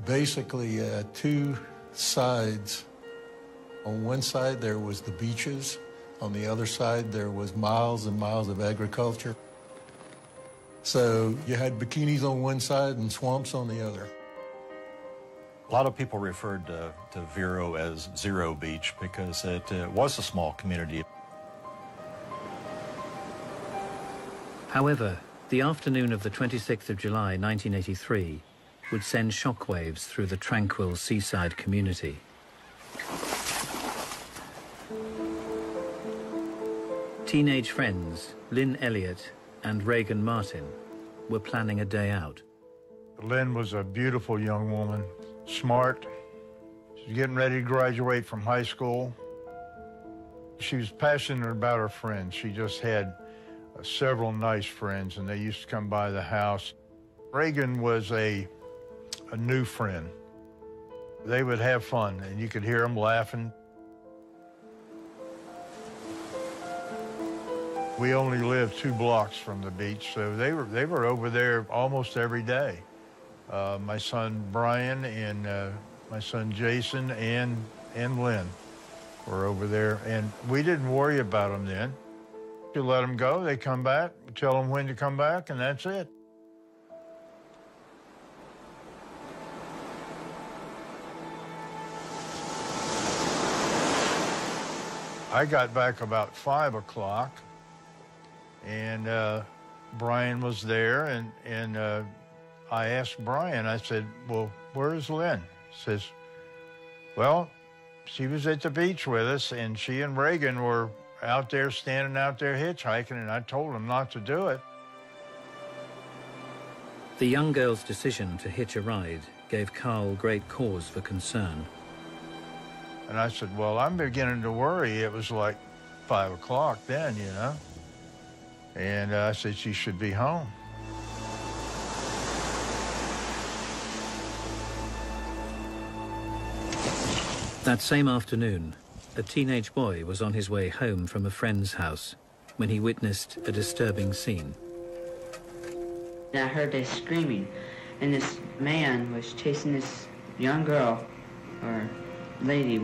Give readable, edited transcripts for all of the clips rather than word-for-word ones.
basically two sides. On one side, there was the beaches. On the other side, there was miles and miles of agriculture. So you had bikinis on one side and swamps on the other. A lot of people referred to Vero as Zero Beach because it was a small community. However, the afternoon of the 26th of July, 1983, would send shockwaves through the tranquil seaside community. Teenage friends Lynn Elliott and Reagan Martin were planning a day out. Lynn was a beautiful young woman, smart. She was getting ready to graduate from high school. She was passionate about her friends. She just had several nice friends, and they used to come by the house. Reagan was a new friend. They would have fun, and you could hear them laughing. We only lived 2 blocks from the beach, so they were over there almost every day. My son Brian and my son Jason and Lynn were over there, and we didn't worry about them then. You let them go, they come back, tell them when to come back, and that's it. I got back about 5 o'clock, and Brian was there, and I asked Brian, I said, well, where's Lynn? He says, well, she was at the beach with us, and she and Reagan were out there, standing out there hitchhiking, and I told them not to do it. The young girl's decision to hitch a ride gave Carl great cause for concern. And I said, well, I'm beginning to worry. It was like 5 o'clock then, you know. And I said she should be home. That same afternoon, a teenage boy was on his way home from a friend's house when he witnessed a disturbing scene. I heard this screaming, and this man was chasing this young girl, or lady.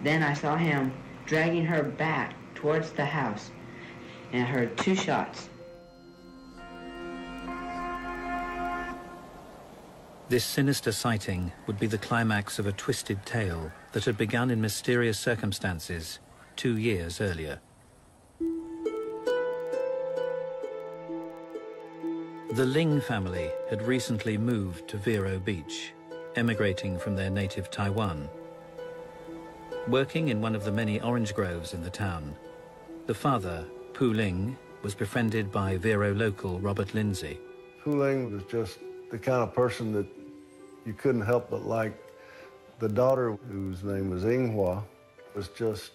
Then I saw him dragging her back towards the house, and I heard 2 shots. This sinister sighting would be the climax of a twisted tale that had begun in mysterious circumstances 2 years earlier. The Ling family had recently moved to Vero Beach, emigrating from their native Taiwan. Working in one of the many orange groves in the town, the father, Pu Ling, was befriended by Vero local Robert Lindsay. Pu Ling was just the kind of person that you couldn't help but like. The daughter, whose name was Inghua, was just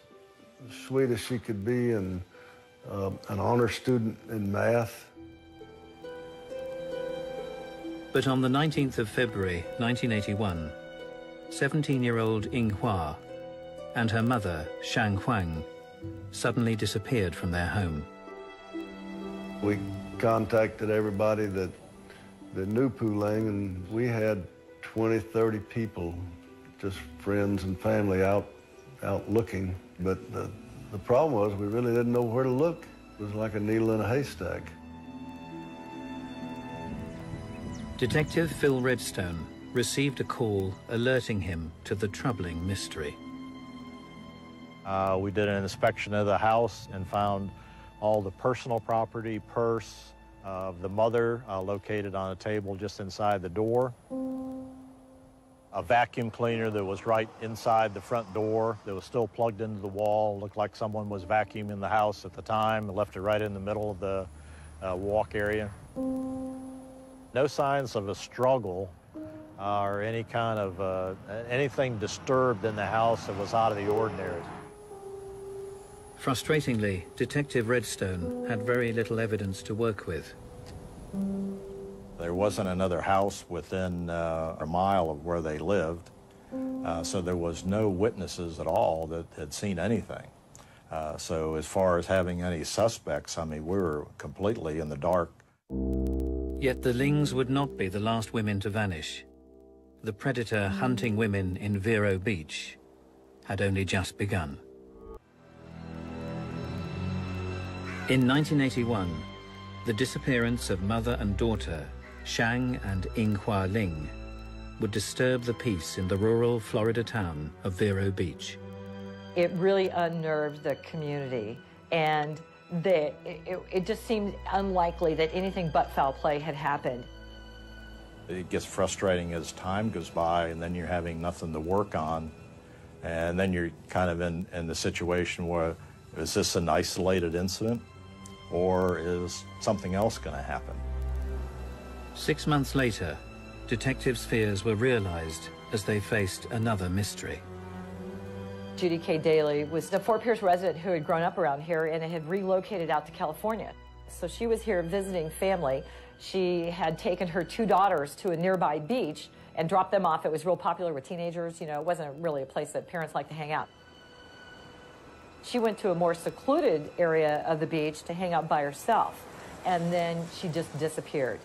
as sweet as she could be, and an honor student in math. But on the 19th of February, 1981, 17-year-old Inghua and her mother, Shang Huang, suddenly disappeared from their home. We contacted everybody that knew Pu Ling, and we had 20, 30 people, just friends and family out looking. But the problem was we really didn't know where to look. It was like a needle in a haystack. Detective Phil Redstone received a call alerting him to the troubling mystery. We did an inspection of the house and found all the personal property, purse of the mother located on a table just inside the door. A vacuum cleaner that was right inside the front door that was still plugged into the wall. Looked like someone was vacuuming the house at the time and left it right in the middle of the walk area. No signs of a struggle or any kind of anything disturbed in the house that was out of the ordinary. Frustratingly, Detective Redstone had very little evidence to work with. There wasn't another house within a mile of where they lived, so there was no witnesses at all that had seen anything. So as far as having any suspects, I mean, we were completely in the dark. Yet the Lings would not be the last women to vanish. the predator hunting women in Vero Beach had only just begun. In 1981, the disappearance of mother and daughter, Shang and Yinghua Ling, would disturb the peace in the rural Florida town of Vero Beach. It really unnerved the community, and it just seemed unlikely that anything but foul play had happened. It gets frustrating as time goes by, and then you're having nothing to work on, and then you're kind of in the situation where, is this an isolated incident, or is something else going to happen? 6 months later, detectives' fears were realized as they faced another mystery. Judy K. Daly was a Fort Pierce resident who had grown up around here and had relocated out to California. So she was here visiting family. She had taken her 2 daughters to a nearby beach and dropped them off. It was real popular with teenagers. You know, it wasn't really a place that parents like to hang out. She went to a more secluded area of the beach to hang out by herself, and then she just disappeared.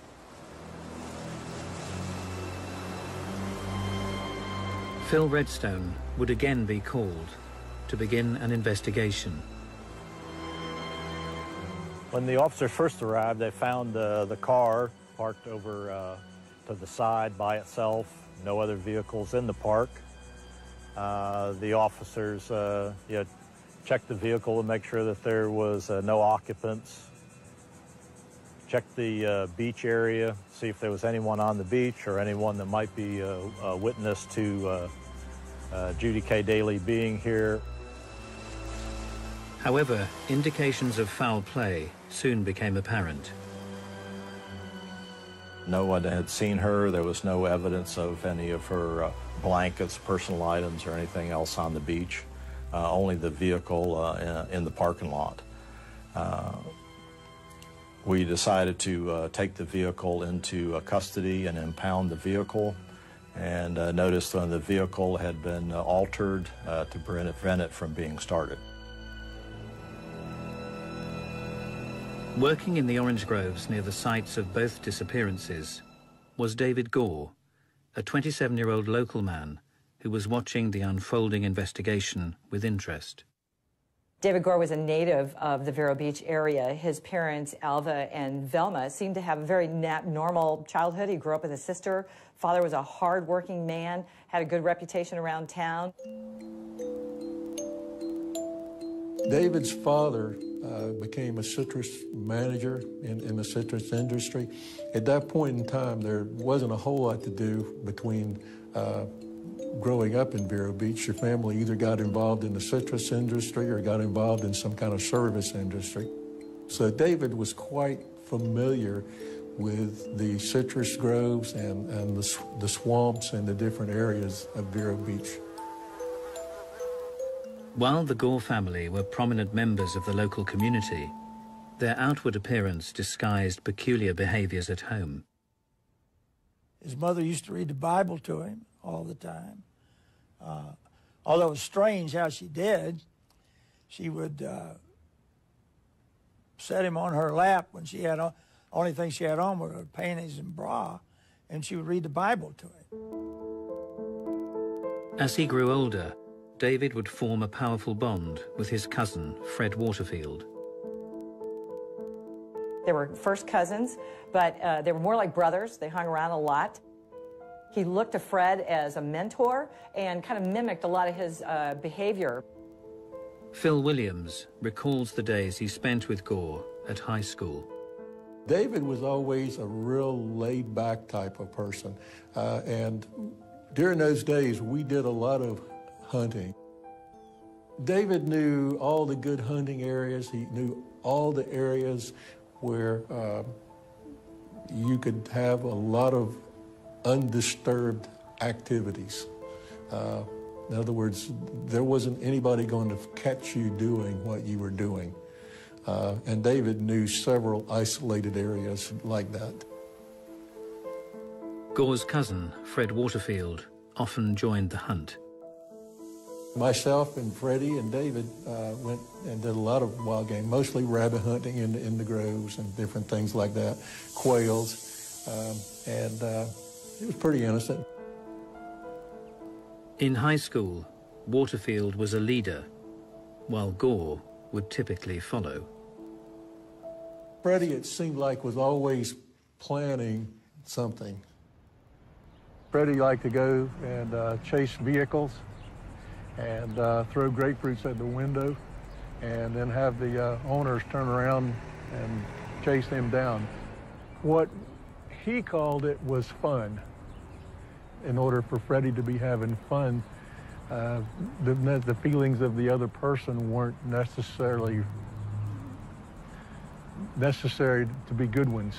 Phil Redstone would again be called to begin an investigation. When the officers first arrived, they found the car parked over to the side by itself, no other vehicles in the park. The officers checked the vehicle to make sure that there was no occupants. Checked the beach area, see if there was anyone on the beach or anyone that might be a witness to Judy K. Daly being here. However, indications of foul play soon became apparent. No one had seen her. There was no evidence of any of her blankets, personal items, or anything else on the beach. Only the vehicle in the parking lot. We decided to take the vehicle into custody and impound the vehicle, and noticed that the vehicle had been altered to prevent it from being started. Working in the orange groves near the sites of both disappearances was David Gore, a 27-year-old local man who was watching the unfolding investigation with interest. David Gore was a native of the Vero Beach area. His parents, Alva and Velma, seemed to have a very normal childhood. He grew up with a sister. Father was a hard-working man, had a good reputation around town. David's father became a citrus manager in the citrus industry. At that point in time, there wasn't a whole lot to do between growing up in Vero Beach. Your family either got involved in the citrus industry or got involved in some kind of service industry. So David was quite familiar with the citrus groves and the swamps and the different areas of Vero Beach. While the Gore family were prominent members of the local community, their outward appearance disguised peculiar behaviors at home. His mother used to read the Bible to him all the time. Although it was strange how she did, she would set him on her lap when she had, only thing she had on were her panties and bra, and she would read the Bible to him. As he grew older, David would form a powerful bond with his cousin, Fred Waterfield. They were first cousins, but they were more like brothers. They hung around a lot. He looked to Fred as a mentor and kind of mimicked a lot of his behavior. Phil Williams recalls the days he spent with Gore at high school. David was always a real laid-back type of person. And during those days, we did a lot of hunting. David knew all the good hunting areas. He knew all the areas where you could have a lot of undisturbed activities. In other words, there wasn't anybody going to catch you doing what you were doing. And David knew several isolated areas like that. Gore's cousin, Fred Waterfield, often joined the hunt. Myself and Freddie and David went and did a lot of wild game, mostly rabbit hunting in the groves and different things like that, quails, and it was pretty innocent. In high school, Waterfield was a leader, while Gore would typically follow. Freddie, it seemed like, was always planning something. Freddie liked to go and chase vehicles and throw grapefruits at the window and then have the owners turn around and chase them down. What he called it was fun. In order for Freddie to be having fun, the feelings of the other person weren't necessary to be good ones.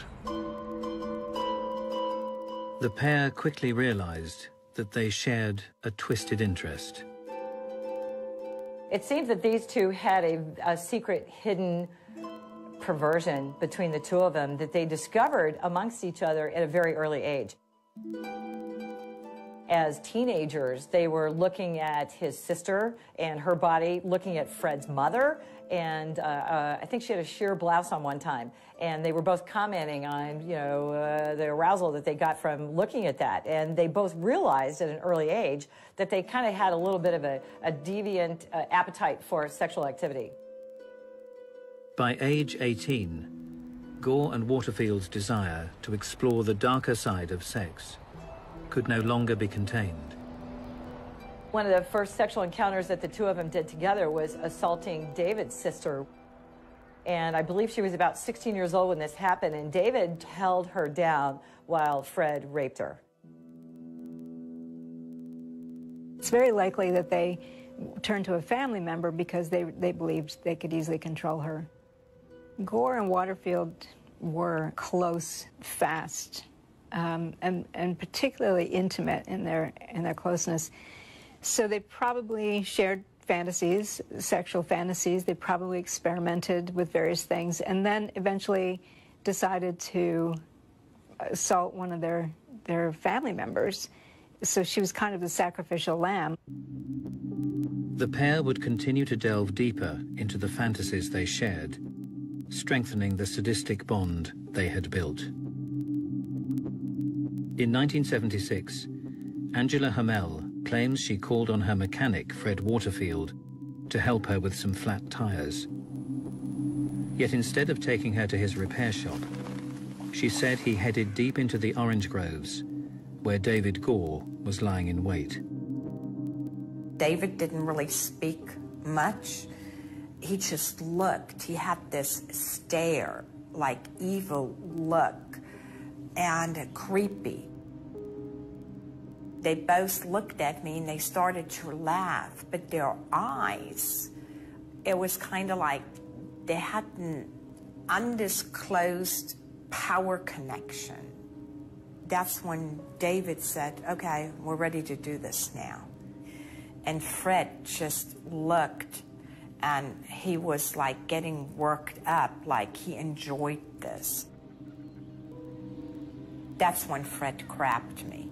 The pair quickly realized that they shared a twisted interest. It seems that these two had a secret hidden perversion between the two of them that they discovered amongst each other at a very early age. As teenagers, they were looking at his sister and her body, looking at Fred's mother, and I think she had a sheer blouse on one time. And they were both commenting on, you know, the arousal that they got from looking at that. And they both realized at an early age that they kind of had a little bit of a deviant appetite for sexual activity. By age 18, Gore and Waterfield's desire to explore the darker side of sex could no longer be contained. One of the first sexual encounters that the two of them did together was assaulting David's sister. And I believe she was about 16 years old when this happened, and David held her down while Fred raped her. It's very likely that they turned to a family member because they believed they could easily control her. Gore and Waterfield were close, fast, and particularly intimate in their closeness. So they probably shared fantasies, sexual fantasies. They probably experimented with various things, and then eventually decided to assault one of their family members. So she was kind of the sacrificial lamb. The pair would continue to delve deeper into the fantasies they shared, strengthening the sadistic bond they had built. In 1976, Angela Hamel claims she called on her mechanic, Fred Waterfield, to help her with some flat tires. Yet instead of taking her to his repair shop, she said he headed deep into the orange groves, where David Gore was lying in wait. David didn't really speak much. He just looked. He had this stare, like evil look, and creepy. They both looked at me and they started to laugh, but their eyes, it was kind of like they had an undisclosed power connection. That's when David said, okay, we're ready to do this now. And Fred just looked, and he was like getting worked up, like he enjoyed this. That's when Fred grabbed me,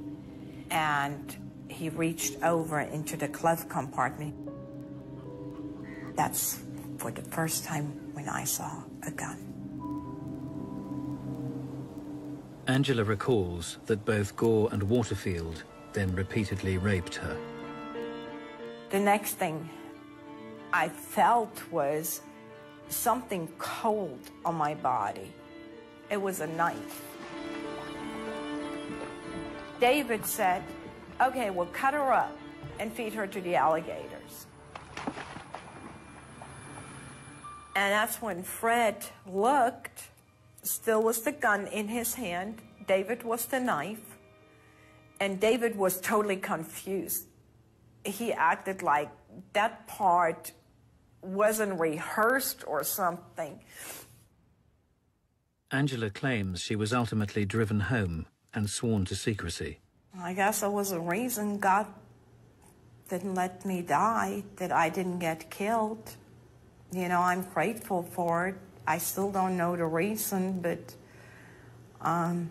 and he reached over into the glove compartment. That's for the first time when I saw a gun. Angela recalls that both Gore and Waterfield then repeatedly raped her. The next thing I felt was something cold on my body. It was a knife. David said, okay, we'll cut her up and feed her to the alligators. And that's when Fred looked, still was the gun in his hand, David was the knife, and David was totally confused. He acted like that part wasn't rehearsed or something. Angela claims she was ultimately driven home and sworn to secrecy. I guess it was a reason God didn't let me die, that I didn't get killed. You know, I'm grateful for it. I still don't know the reason, but I'm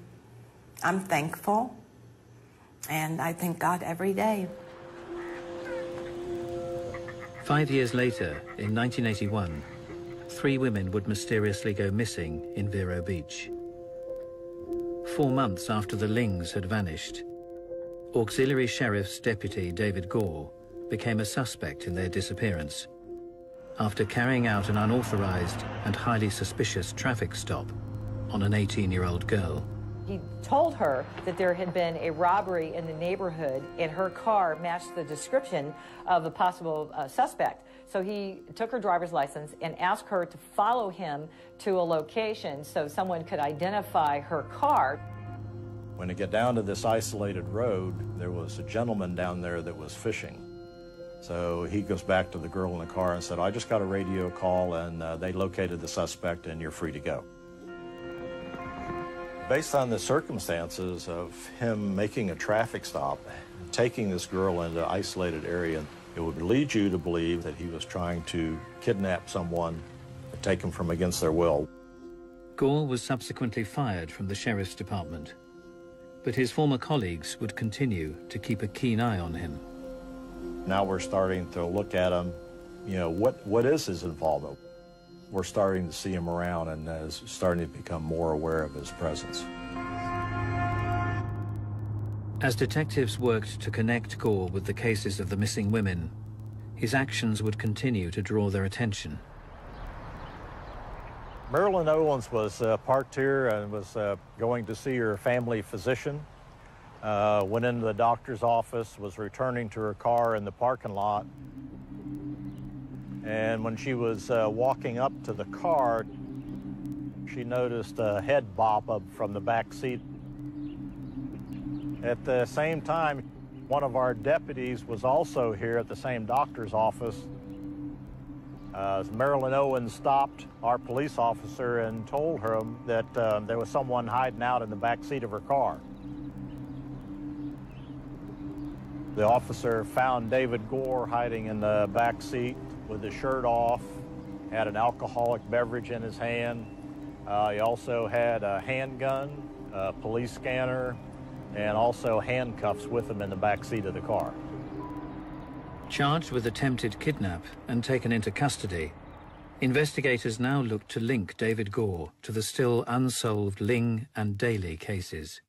thankful, and I thank God every day. 5 years later, in 1981, 3 women would mysteriously go missing in Vero Beach. 4 months after the Lings had vanished, Auxiliary Sheriff's Deputy David Gore became a suspect in their disappearance after carrying out an unauthorized and highly suspicious traffic stop on an 18-year-old girl. He told her that there had been a robbery in the neighborhood and her car matched the description of a possible suspect. So he took her driver's license and asked her to follow him to a location so someone could identify her car. When it got down to this isolated road, there was a gentleman down there that was fishing. So he goes back to the girl in the car and said, I just got a radio call and they located the suspect and you're free to go. Based on the circumstances of him making a traffic stop, taking this girl into an isolated area, it would lead you to believe that he was trying to kidnap someone and take them from against their will. Gore was subsequently fired from the sheriff's department, but his former colleagues would continue to keep a keen eye on him. Now we're starting to look at him, you know, what is his involvement? We're starting to see him around and is starting to become more aware of his presence. As detectives worked to connect Gore with the cases of the missing women, his actions would continue to draw their attention. Marilyn Owens was parked here and was going to see her family physician. Went into the doctor's office, was returning to her car in the parking lot. And when she was walking up to the car, she noticed a head bop up from the back seat. At the same time, one of our deputies was also here at the same doctor's office. Marilyn Owens stopped our police officer and told her that there was someone hiding out in the back seat of her car. The officer found David Gore hiding in the back seat with his shirt off, had an alcoholic beverage in his hand. He also had a handgun, a police scanner, and also handcuffs with him in the back seat of the car. Charged with attempted kidnap and taken into custody, investigators now look to link David Gore to the still unsolved Ling and Daly cases.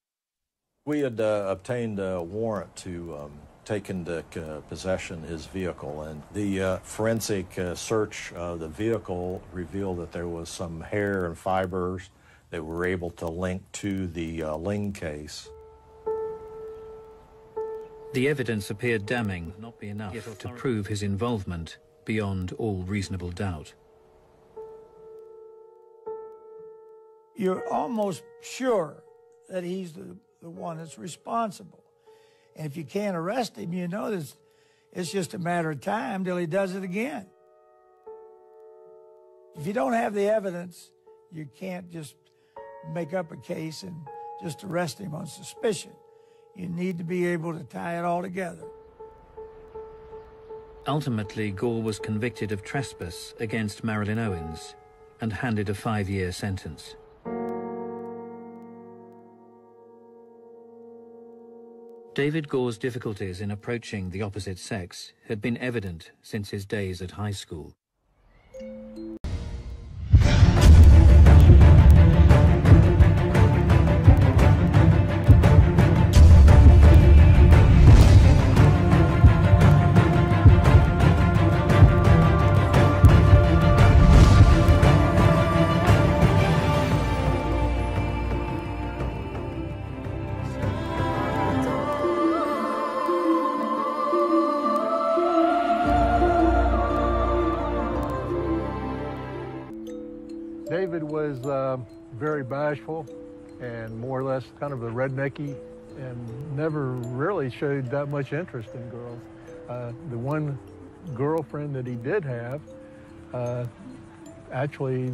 We had obtained a warrant to take into possession his vehicle, and the forensic search of the vehicle revealed that there was some hair and fibers that were able to link to the Ling case. The evidence appeared damning, not be enough to prove his involvement beyond all reasonable doubt. You're almost sure that he's the one that's responsible. And if you can't arrest him, you know that it's just a matter of time till he does it again. If you don't have the evidence, you can't just make up a case and just arrest him on suspicion. You need to be able to tie it all together. Ultimately, Gore was convicted of trespass against Marilyn Owens and handed a 5-year sentence. David Gore's difficulties in approaching the opposite sex had been evident since his days at high school. David was very bashful and more or less kind of a rednecky and never really showed that much interest in girls. The one girlfriend that he did have actually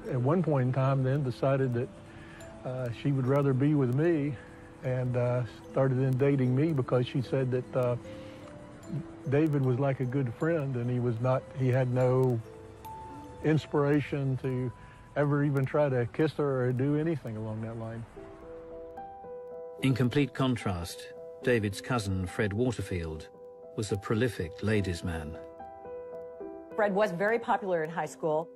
at one point in time then decided that she would rather be with me and started then dating me because she said that David was like a good friend and he had no inspiration to ever even try to kiss her or do anything along that line. In complete contrast, David's cousin, Fred Waterfield, was a prolific ladies' man. Fred was very popular in high school.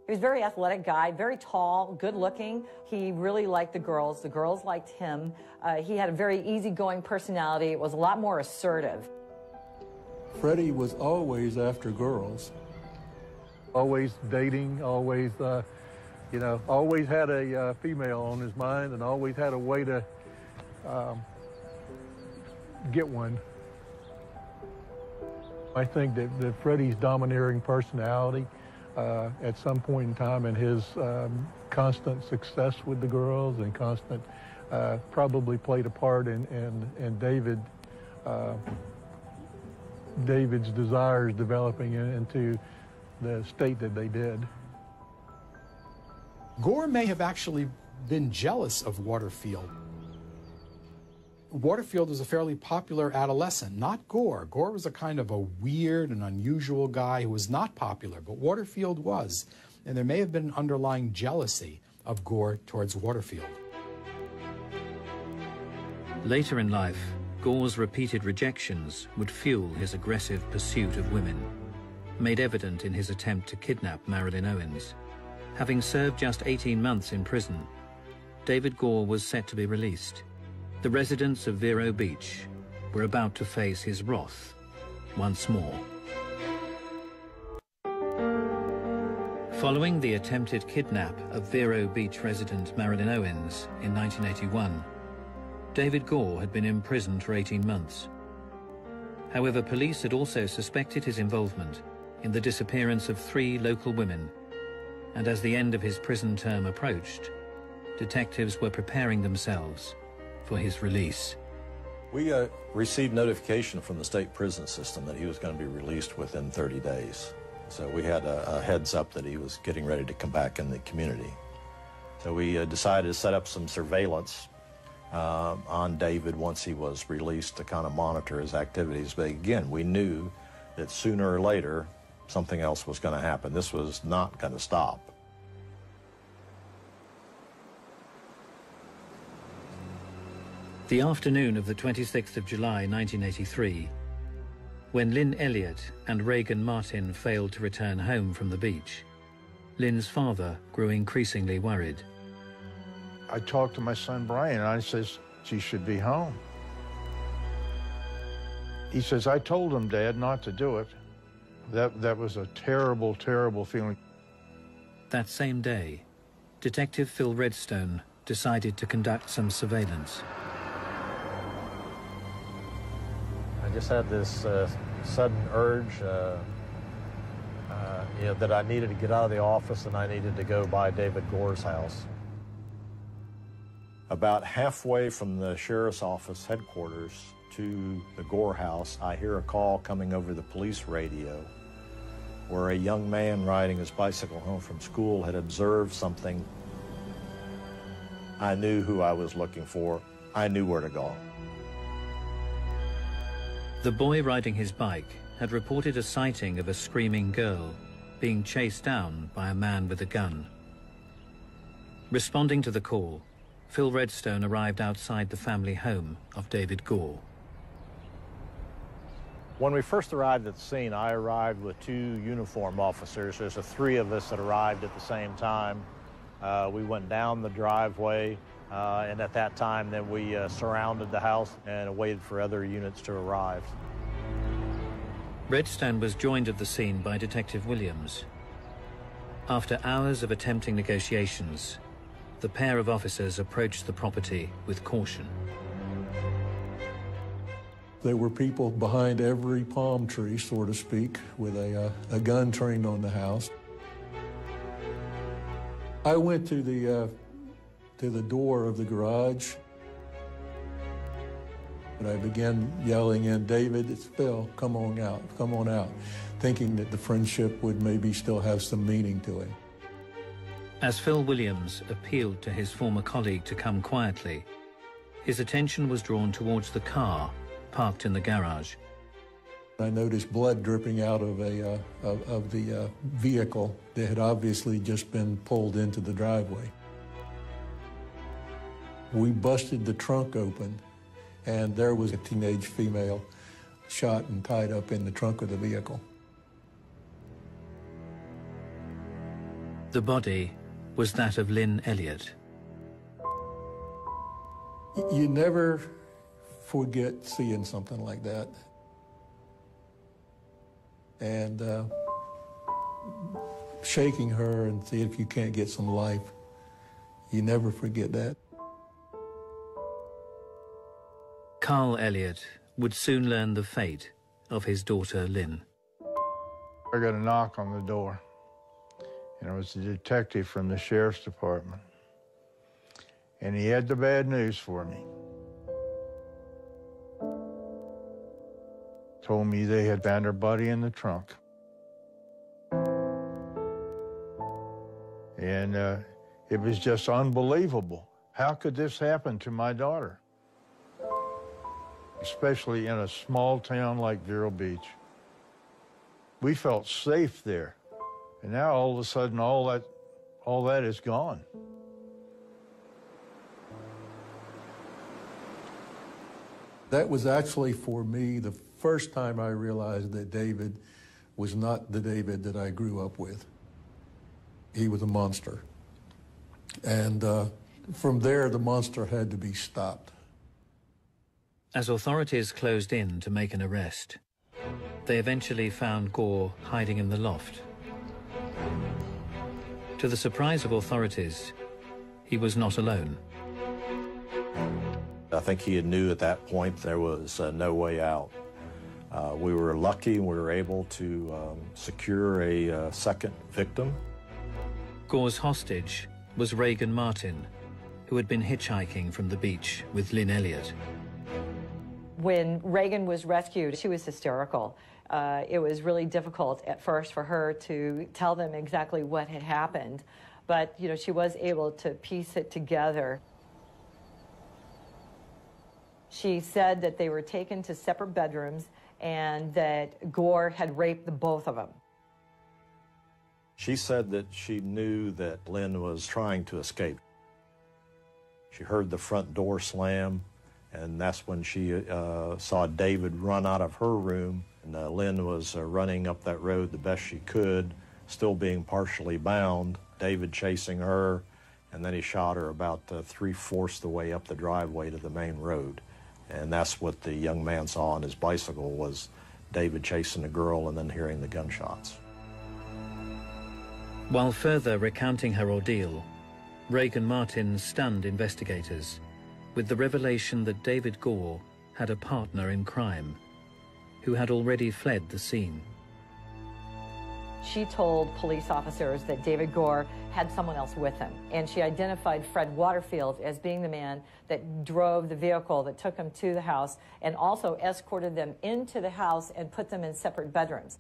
He was a very athletic guy, very tall, good looking. He really liked the girls. The girls liked him. He had a very easygoing personality. It was a lot more assertive. Freddie was always after girls. Always dating, always, you know, always had a female on his mind and always had a way to get one. I think that Freddie's domineering personality at some point in time and his constant success with the girls and constant probably played a part in David's desires developing into the state that they did. Gore may have actually been jealous of Waterfield. Waterfield was a fairly popular adolescent, not Gore. Gore was a kind of a weird and unusual guy who was not popular, but Waterfield was. And there may have been an underlying jealousy of Gore towards Waterfield. Later in life, Gore's repeated rejections would fuel his aggressive pursuit of women, made evident in his attempt to kidnap Marilyn Owens. Having served just 18 months in prison, David Gore was set to be released. The residents of Vero Beach were about to face his wrath once more. Following the attempted kidnap of Vero Beach resident Marilyn Owens in 1981, David Gore had been imprisoned for 18 months. However, police had also suspected his involvement in the disappearance of 3 local women, and as the end of his prison term approached, detectives were preparing themselves for his release. We received notification from the state prison system that he was going to be released within 30 days. So we had a heads up that he was getting ready to come back in the community. So we decided to set up some surveillance on David once he was released to kind of monitor his activities. But again, we knew that sooner or later something else was going to happen. This was not going to stop. The afternoon of the 26th of July 1983, when Lynn Elliott and Reagan Martin failed to return home from the beach, Lynn's father grew increasingly worried. I talked to my son Brian and I says, she should be home. He says, I told him, Dad, not to do it. That was a terrible, terrible feeling. That same day, Detective Phil Redstone decided to conduct some surveillance. I just had this sudden urge you know, that I needed to get out of the office and I needed to go by David Gore's house. About halfway from the sheriff's office headquarters to the Gore house, I hear a call coming over the police radio where a young man riding his bicycle home from school had observed something. I knew who I was looking for. I knew where to go. The boy riding his bike had reported a sighting of a screaming girl being chased down by a man with a gun. Responding to the call, Phil Redstone arrived outside the family home of David Gore. When we first arrived at the scene, I arrived with 2 uniformed officers. There's 3 of us that arrived at the same time. We went down the driveway, and at that time, then we surrounded the house and waited for other units to arrive. Redstone was joined at the scene by Detective Williams. After hours of attempting negotiations, the pair of officers approached the property with caution. There were people behind every palm tree, so to speak, with a gun trained on the house. I went to the door of the garage, and I began yelling in, David, it's Phil, come on out, thinking that the friendship would maybe still have some meaning to it. As Phil Williams appealed to his former colleague to come quietly, his attention was drawn towards the car parked in the garage. I noticed blood dripping out of the vehicle that had obviously just been pulled into the driveway. We busted the trunk open, and there was a teenage female shot and tied up in the trunk of the vehicle. The body was that of Lynn Elliott. You never forget seeing something like that. And shaking her and see if you can't get some life. You never forget that. Carl Elliott would soon learn the fate of his daughter, Lynn. I got a knock on the door, and it was a detective from the sheriff's department. And he had the bad news for me. Told me they had found her body in the trunk. And it was just unbelievable. How could this happen to my daughter? Especially in a small town like Vero Beach. We felt safe there. And now all of a sudden all that is gone. That was actually, for me, the first time I realized that David was not the David that I grew up with. He was a monster. And from there, the monster had to be stopped. As authorities closed in to make an arrest, they eventually found Gore hiding in the loft. To the surprise of authorities, he was not alone. I think he knew at that point there was no way out. We were lucky and we were able to secure a second victim. Gore's hostage was Reagan Martin, who had been hitchhiking from the beach with Lynn Elliott. When Reagan was rescued, she was hysterical. It was really difficult at first for her to tell them exactly what had happened, but you know, she was able to piece it together. She said that they were taken to separate bedrooms and that Gore had raped the both of them. She said that she knew that Lynn was trying to escape. She heard the front door slam, and that's when she saw David run out of her room. And Lynn was running up that road the best she could, still being partially bound. David chasing her, and then he shot her about 3/4 the way up the driveway to the main road. And that's what the young man saw on his bicycle, was David chasing the girl and then hearing the gunshots. While further recounting her ordeal, Reagan Martin stunned investigators with the revelation that David Gore had a partner in crime who had already fled the scene. She told police officers that David Gore had someone else with him, and she identified Fred Waterfield as being the man that drove the vehicle that took him to the house and also escorted them into the house and put them in separate bedrooms.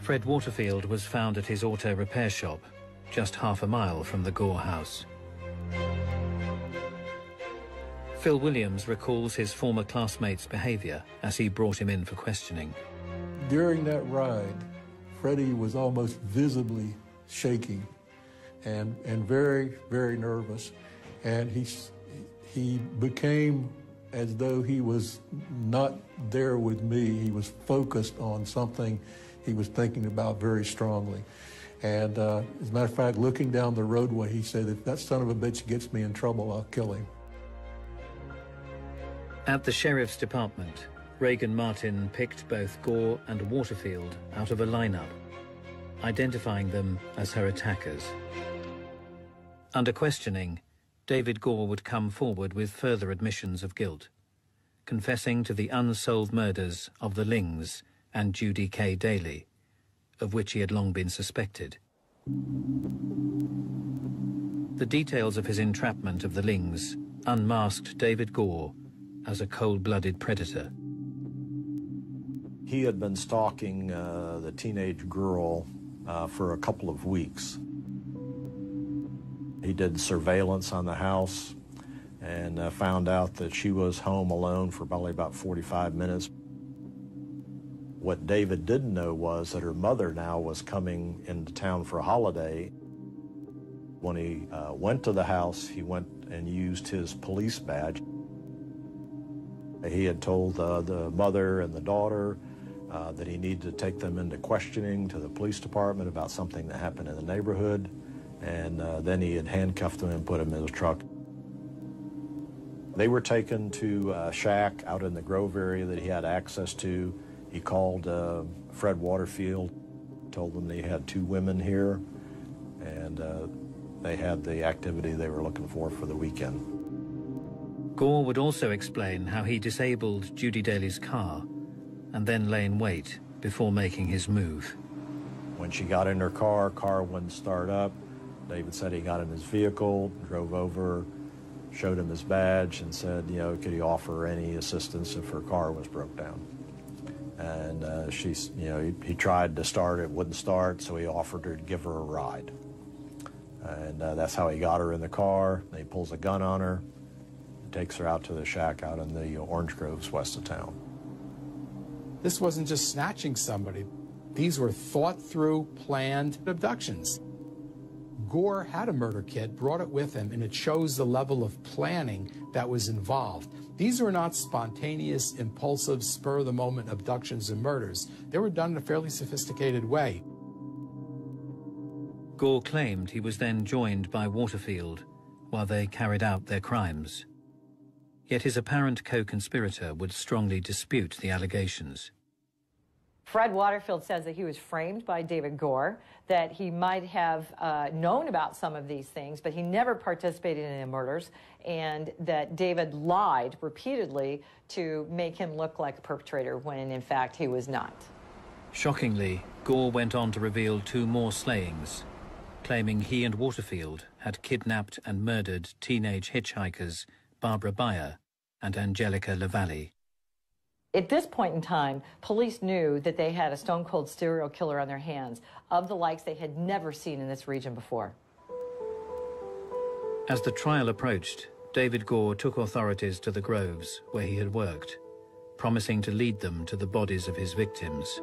Fred Waterfield was found at his auto repair shop, just half a mile from the Gore house. Phil Williams recalls his former classmate's behavior as he brought him in for questioning. During that ride, Freddie was almost visibly shaking and very, very nervous. And he became as though he was not there with me. He was focused on something he was thinking about very strongly. And as a matter of fact, looking down the roadway, he said, "If that son of a bitch gets me in trouble, I'll kill him." At the sheriff's department, Reagan Martin picked both Gore and Waterfield out of a lineup, identifying them as her attackers. Under questioning, David Gore would come forward with further admissions of guilt, confessing to the unsolved murders of the Lings and Judy K. Daly, of which he had long been suspected. The details of his entrapment of the Lings unmasked David Gore as a cold-blooded predator. He had been stalking the teenage girl for a couple of weeks. He did surveillance on the house and found out that she was home alone for probably about 45 minutes. What David didn't know was that her mother now was coming into town for a holiday. When he went to the house, he went and used his police badge. He had told the mother and the daughter that he needed to take them into questioning to the police department about something that happened in the neighborhood, and then he had handcuffed them and put them in his truck. They were taken to a shack out in the Grove area that he had access to. He called Fred Waterfield, told them they had 2 women here, and they had the activity they were looking for the weekend. Gore would also explain how he disabled Judy Daly's car and then lay in wait before making his move. When she got in her car wouldn't start up. David said he got in his vehicle, drove over, showed him his badge, and said, you know, could he offer any assistance if her car was broke down? And he tried to start, it wouldn't start, so he offered her to give her a ride. And that's how he got her in the car. He pulls a gun on her, and takes her out to the shack out in the Orange Groves west of town. This wasn't just snatching somebody. These were thought-through, planned abductions. Gore had a murder kit, brought it with him, and it shows the level of planning that was involved. These were not spontaneous, impulsive, spur-of-the-moment abductions and murders. They were done in a fairly sophisticated way. Gore claimed he was then joined by Waterfield while they carried out their crimes. Yet his apparent co-conspirator would strongly dispute the allegations. Fred Waterfield says that he was framed by David Gore, that he might have known about some of these things, but he never participated in the murders, and that David lied repeatedly to make him look like a perpetrator when, in fact, he was not. Shockingly, Gore went on to reveal 2 more slayings, claiming he and Waterfield had kidnapped and murdered teenage hitchhikers Barbara Bayer and Angelica LaValle. At this point in time, police knew that they had a stone-cold serial killer on their hands, of the likes they had never seen in this region before. As the trial approached, David Gore took authorities to the Groves where he had worked, promising to lead them to the bodies of his victims.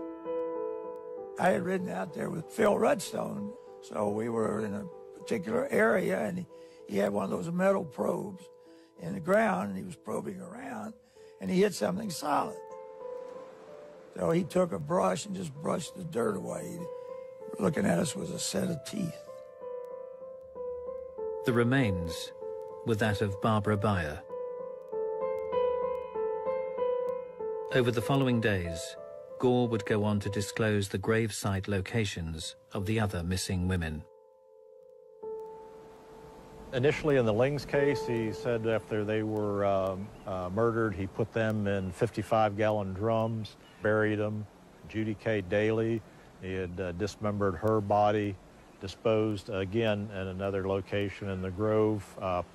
I had ridden out there with Phil Rudstone, so we were in a particular area, and he had one of those metal probes in the ground, and he was probing around, and he hit something solid. So he took a brush and just brushed the dirt away. Looking at us was a set of teeth. The remains were that of Barbara Bayer. Over the following days, Gore would go on to disclose the gravesite locations of the other missing women. Initially in the Lings case, he said after they were murdered, he put them in 55-gallon drums, buried them. Judy K. Daly, he had dismembered her body, disposed again in another location in the Grove,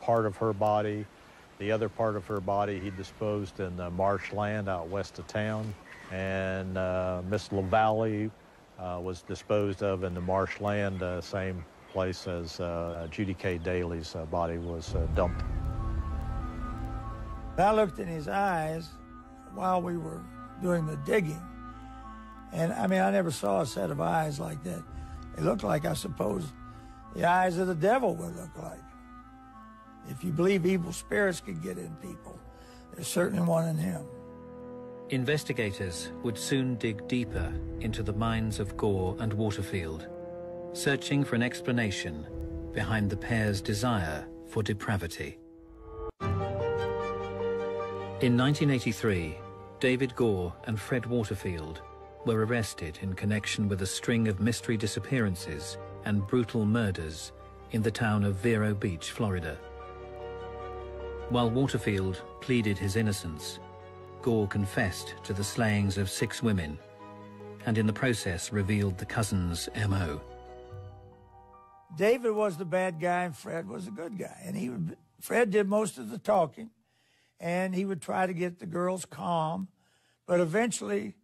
part of her body. The other part of her body he disposed in the marshland out west of town. And Miss LaValle was disposed of in the marshland, same place as Judy K. Daly's body was dumped. I looked in his eyes while we were doing the digging, and I mean, I never saw a set of eyes like that. It looked like, I suppose, the eyes of the devil would look like. If you believe evil spirits could get in people, there's certainly one in him. Investigators would soon dig deeper into the minds of Gore and Waterfield, searching for an explanation behind the pair's desire for depravity. In 1983, David Gore and Fred Waterfield were arrested in connection with a string of mystery disappearances and brutal murders in the town of Vero Beach, Florida. While Waterfield pleaded his innocence, Gore confessed to the slayings of 6 women, and in the process revealed the cousins' M.O. David was the bad guy and Fred was the good guy. And Fred did most of the talking, and he would try to get the girls calm. But eventually,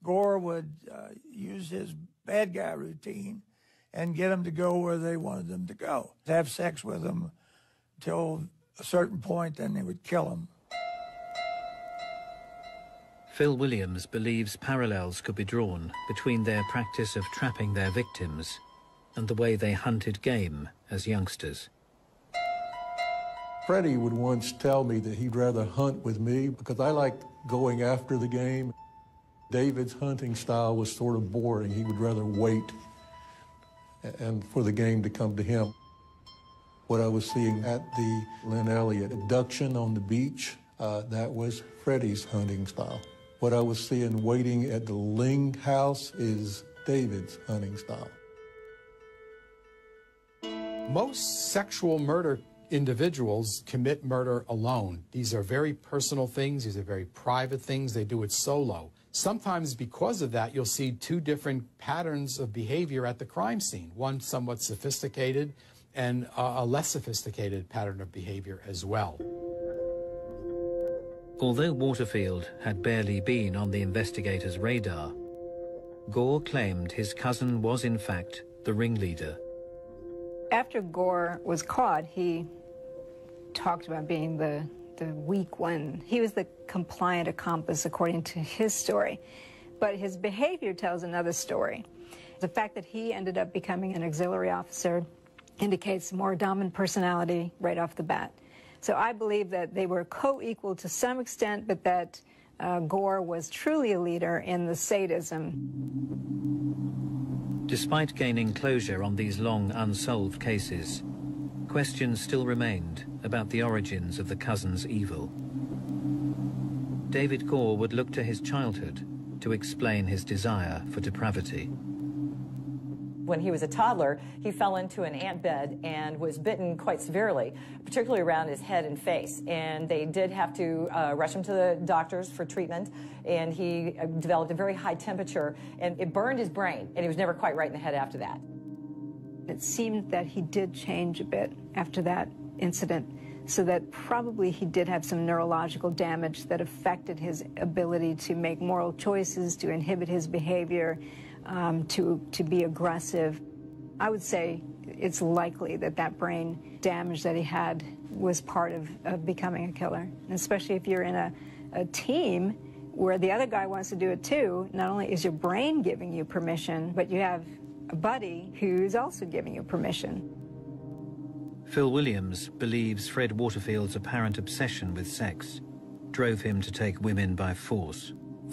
Gore would use his bad guy routine and get them to go where they wanted them to go. Have sex with them until a certain point, then they would kill them. Phil Williams believes parallels could be drawn between their practice of trapping their victims and the way they hunted game as youngsters. Freddie would once tell me that he'd rather hunt with me because I liked going after the game. David's hunting style was sort of boring. He would rather wait and for the game to come to him. What I was seeing at the Lynn Elliott abduction on the beach, that was Freddie's hunting style. What I was seeing waiting at the Ling house is David's hunting style. Most sexual murder individuals commit murder alone. These are very personal things. These are very private things. They do it solo. Sometimes because of that, you'll see two different patterns of behavior at the crime scene. One somewhat sophisticated and a less sophisticated pattern of behavior as well. Although Waterfield had barely been on the investigators' radar, Gore claimed his cousin was in fact the ringleader. After Gore was caught, he talked about being the weak one. He was the compliant accomplice, according to his story. But his behavior tells another story. The fact that he ended up becoming an auxiliary officer indicates more dominant personality right off the bat. So I believe that they were co-equal to some extent, but that Gore was truly a leader in the sadism. Despite gaining closure on these long unsolved cases, questions still remained about the origins of the cousins' evil. David Gore would look to his childhood to explain his desire for depravity. When he was a toddler, he fell into an ant bed and was bitten quite severely, particularly around his head and face. And they did have to rush him to the doctors for treatment, and he developed a very high temperature, and it burned his brain, and he was never quite right in the head after that. It seemed that he did change a bit after that incident, so that probably he did have some neurological damage that affected his ability to make moral choices, to inhibit his behavior, to be aggressive. I would say it's likely that that brain damage that he had was part of becoming a killer. And especially if you're in a team where the other guy wants to do it too, not only is your brain giving you permission, but you have a buddy who's also giving you permission. Phil Williams believes Fred Waterfield's apparent obsession with sex drove him to take women by force.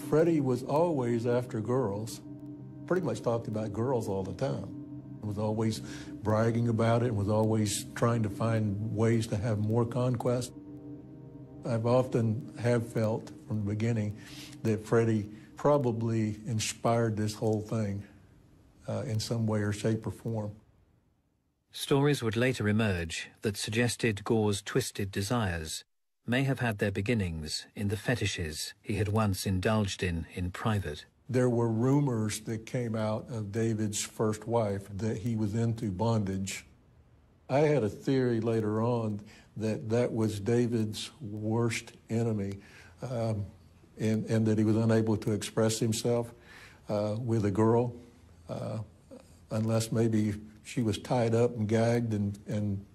Freddie was always after girls. Pretty much talked about girls all the time. Was always bragging about it and was always trying to find ways to have more conquest. I've often have felt from the beginning that Freddie probably inspired this whole thing in some way or shape or form. Stories would later emerge that suggested Gore's twisted desires may have had their beginnings in the fetishes he had once indulged in private. There were rumors that came out of David's first wife that he was into bondage. I had a theory later on that that was David's worst enemy, and that he was unable to express himself with a girl, unless maybe she was tied up and gagged and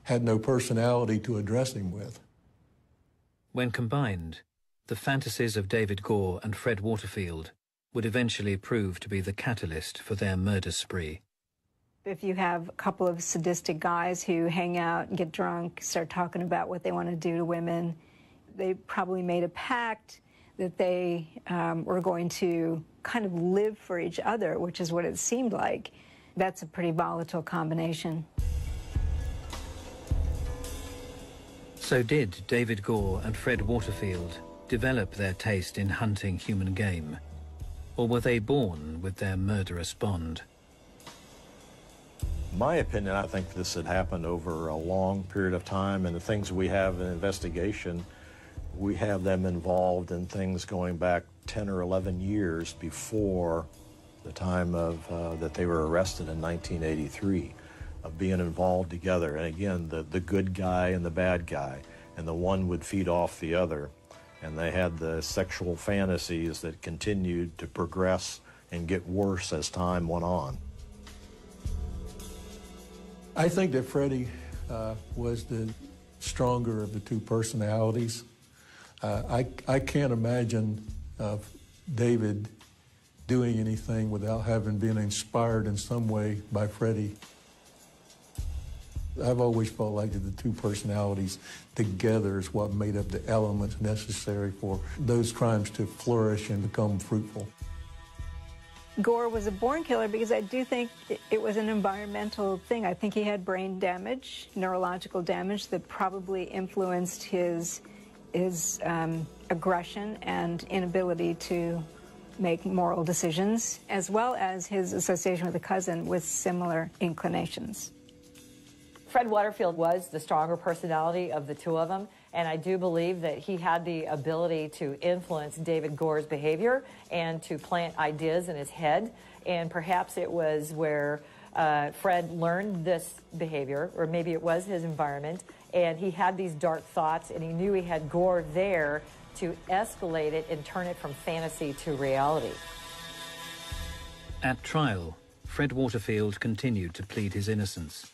had no personality to address him with. When combined, the fantasies of David Gore and Fred Waterfield would eventually prove to be the catalyst for their murder spree. If you have a couple of sadistic guys who hang out and get drunk, start talking about what they want to do to women, they probably made a pact that they were going to kind of live for each other, which is what it seemed like. That's a pretty volatile combination. So did David Gore and Fred Waterfield develop their taste in hunting human game? Or were they born with their murderous bond? In my opinion, I think this had happened over a long period of time, and the things we have in investigation, we have them involved in things going back 10 or 11 years before the time of that they were arrested in 1983, of being involved together. And again, the good guy and the bad guy, and the one would feed off the other. And they had the sexual fantasies that continued to progress and get worse as time went on. I think that Freddie was the stronger of the two personalities. I can't imagine David doing anything without having been inspired in some way by Freddie. I've always felt like the two personalities together is what made up the elements necessary for those crimes to flourish and become fruitful. Gore was a born killer because I do think it was an environmental thing. I think he had brain damage, neurological damage that probably influenced his aggression and inability to make moral decisions, as well as his association with a cousin with similar inclinations. Fred Waterfield was the stronger personality of the two of them, and I do believe that he had the ability to influence David Gore's behavior and to plant ideas in his head, and perhaps it was where Fred learned this behavior, or maybe it was his environment, and he had these dark thoughts, and he knew he had Gore there to escalate it and turn it from fantasy to reality. At trial, Fred Waterfield continued to plead his innocence.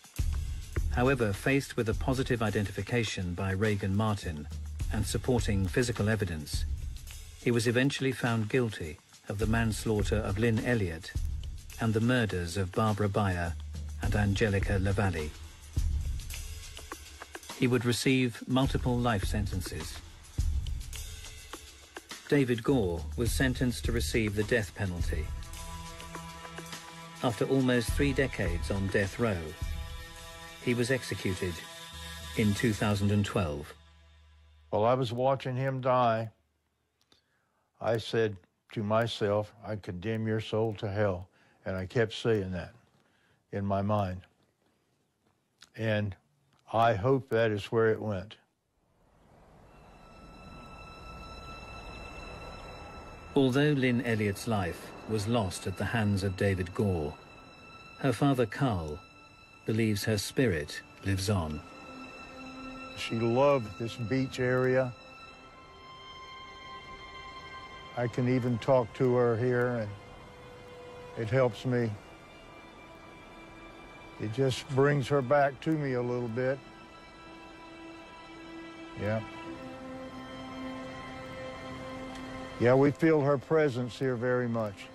However, faced with a positive identification by Regan Martin and supporting physical evidence, he was eventually found guilty of the manslaughter of Lynn Elliott and the murders of Barbara Bayer and Angelica Lavallee. He would receive multiple life sentences. David Gore was sentenced to receive the death penalty. After almost 3 decades on death row, he was executed in 2012. While I was watching him die, I said to myself, I condemn your soul to hell. And I kept saying that in my mind. And I hope that is where it went. Although Lynn Elliott's life was lost at the hands of David Gore, her father Carl believes her spirit lives on. She loved this beach area. I can even talk to her here, and it helps me. It just brings her back to me a little bit. Yeah. Yeah, we feel her presence here very much.